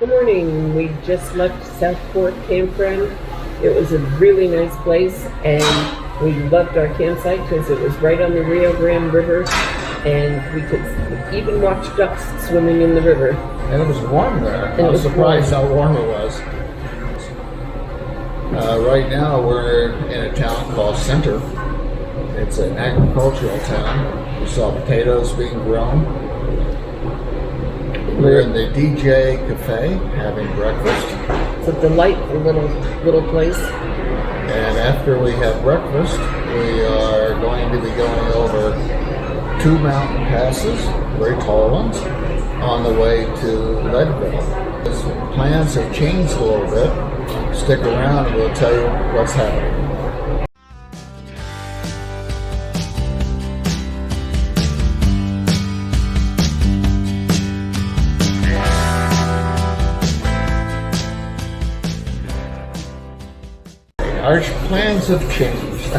Good morning. We just left Southport Campground. It was a really nice place, and we loved our campsite because it was right on the Rio Grande River, and we could even watch ducks swimming in the river. And it was warm there. And I was surprised how warm it was. Right now we're in a town called Center. It's an agricultural town. We saw potatoes being grown. We're in the DJ Cafe having breakfast. It's a delightful little place. And after we have breakfast, we are going to be going over 2 mountain passes, very tall ones, on the way to Leadville. As plans have changed a little bit, stick around and we'll tell you what's happening. Our plans have changed.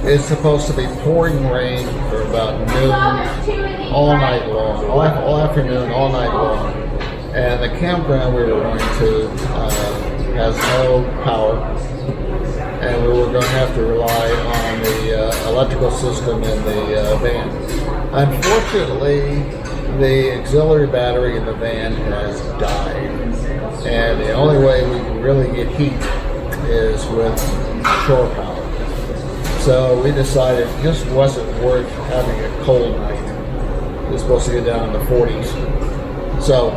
It's supposed to be pouring rain for about noon, all night long, all afternoon, all night long. And the campground we were going to has no power, and we were going to have to rely on the electrical system in the van. Unfortunately, the auxiliary battery in the van has died, and the only way we can really get heat is with shore power. So we decided it just wasn't worth having a cold night. It was supposed to get down in the 40s. So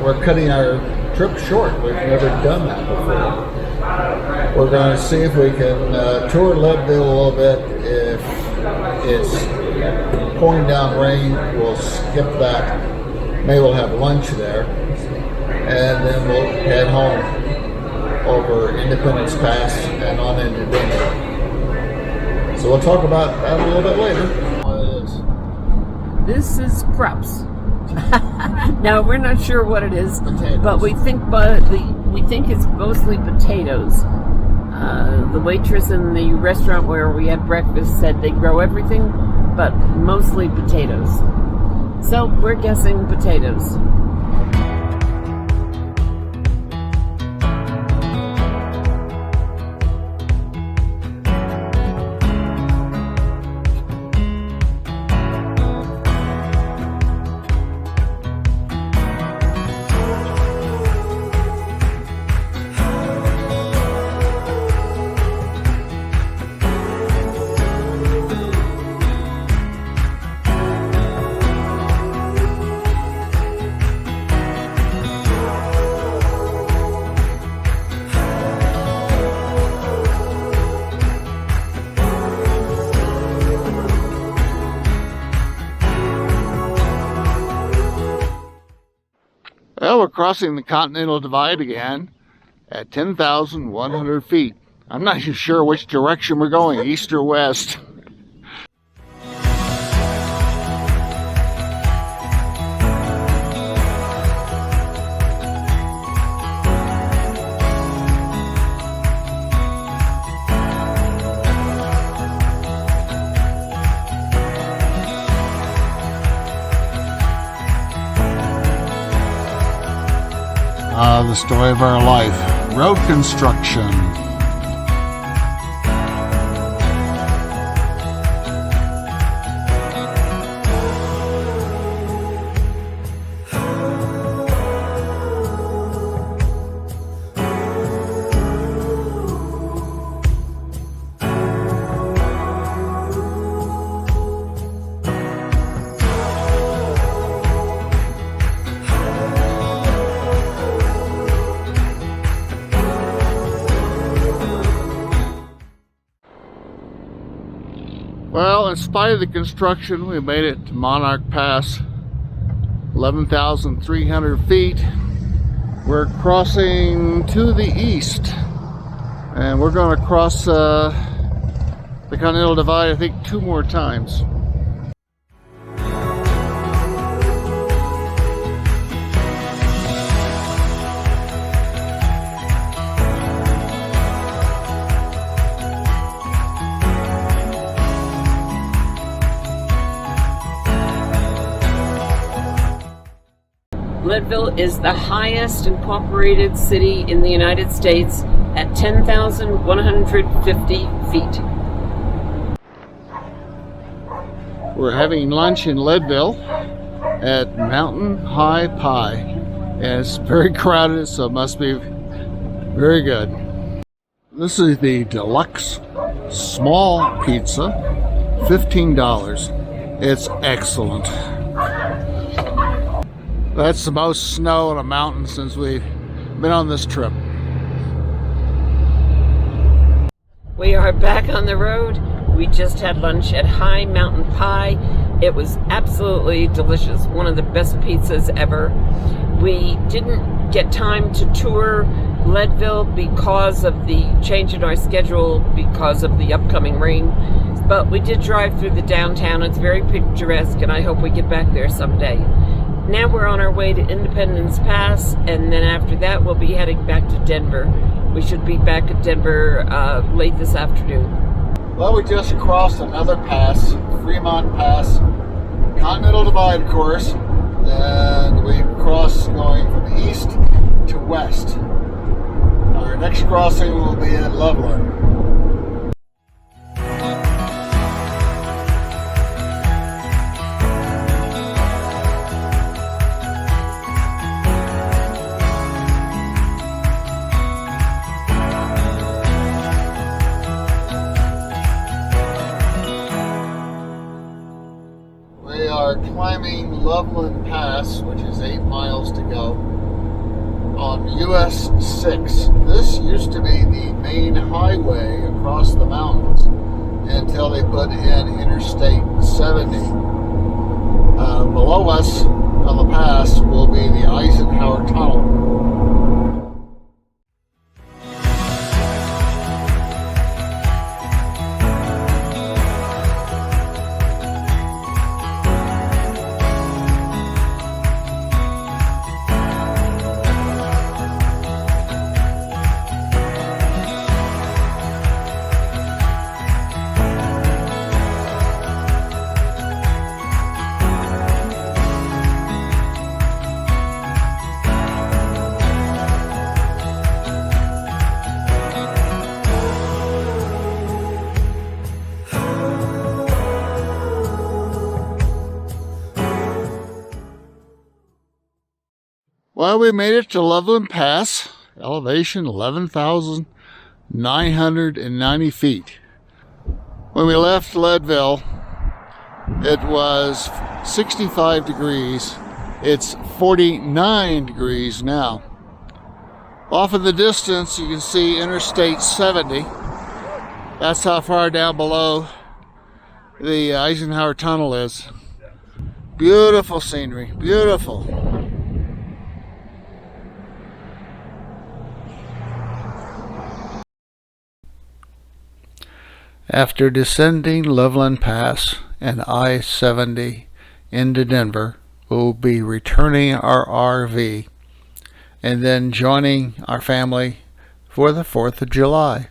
we're cutting our trip short. We've never done that before. We're going to see if we can tour Leadville a little bit. If it's pouring down rain, we'll skip that. Maybe we'll have lunch there. And then we'll head home over Independence Pass and on into Leadville. So we'll talk about that a little bit later. This is crops. Now we're not sure what it is, Potatoes. but we think it's mostly potatoes. The waitress in the restaurant where we had breakfast said they grow everything, but mostly potatoes. So we're guessing potatoes. Well, we're crossing the Continental Divide again at 10,100 feet. I'm not even sure which direction we're going, east or west. The story of our life, road construction. Well, in spite of the construction, we made it to Monarch Pass, 11,300 feet. We're crossing to the east, and we're going to cross the Continental Divide, I think, 2 more times. Leadville is the highest incorporated city in the United States at 10,150 feet. We're having lunch in Leadville at Mountain High Pie, and it's very crowded, so it must be very good. This is the deluxe small pizza, $15. It's excellent. That's the most snow on a mountain since we've been on this trip. We are back on the road. We just had lunch at High Mountain Pie. It was absolutely delicious. One of the best pizzas ever. We didn't get time to tour Leadville because of the change in our schedule because of the upcoming rain. But we did drive through the downtown. It's very picturesque, and I hope we get back there someday. Now we're on our way to Independence Pass, and then after that we'll be heading back to Denver. We should be back at Denver late this afternoon. Well, we just crossed another pass, Fremont Pass, Continental Divide, of course, and we crossed going from east to west. Our next crossing will be at Loveland. We are climbing Loveland Pass, which is 8 miles to go, on US 6. This used to be the main highway across the mountains until they put in Interstate 70. Below us on the pass will be the Eisenhower Tunnel. Well, we made it to Loveland Pass, elevation 11,990 feet. When we left Leadville, it was 65 degrees. It's 49 degrees now. Off in the distance, you can see Interstate 70. That's how far down below the Eisenhower Tunnel is. Beautiful scenery, beautiful. After descending Loveland Pass and I-70 into Denver, we'll be returning our RV and then joining our family for the 4th of July.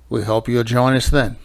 We hope you'll join us then.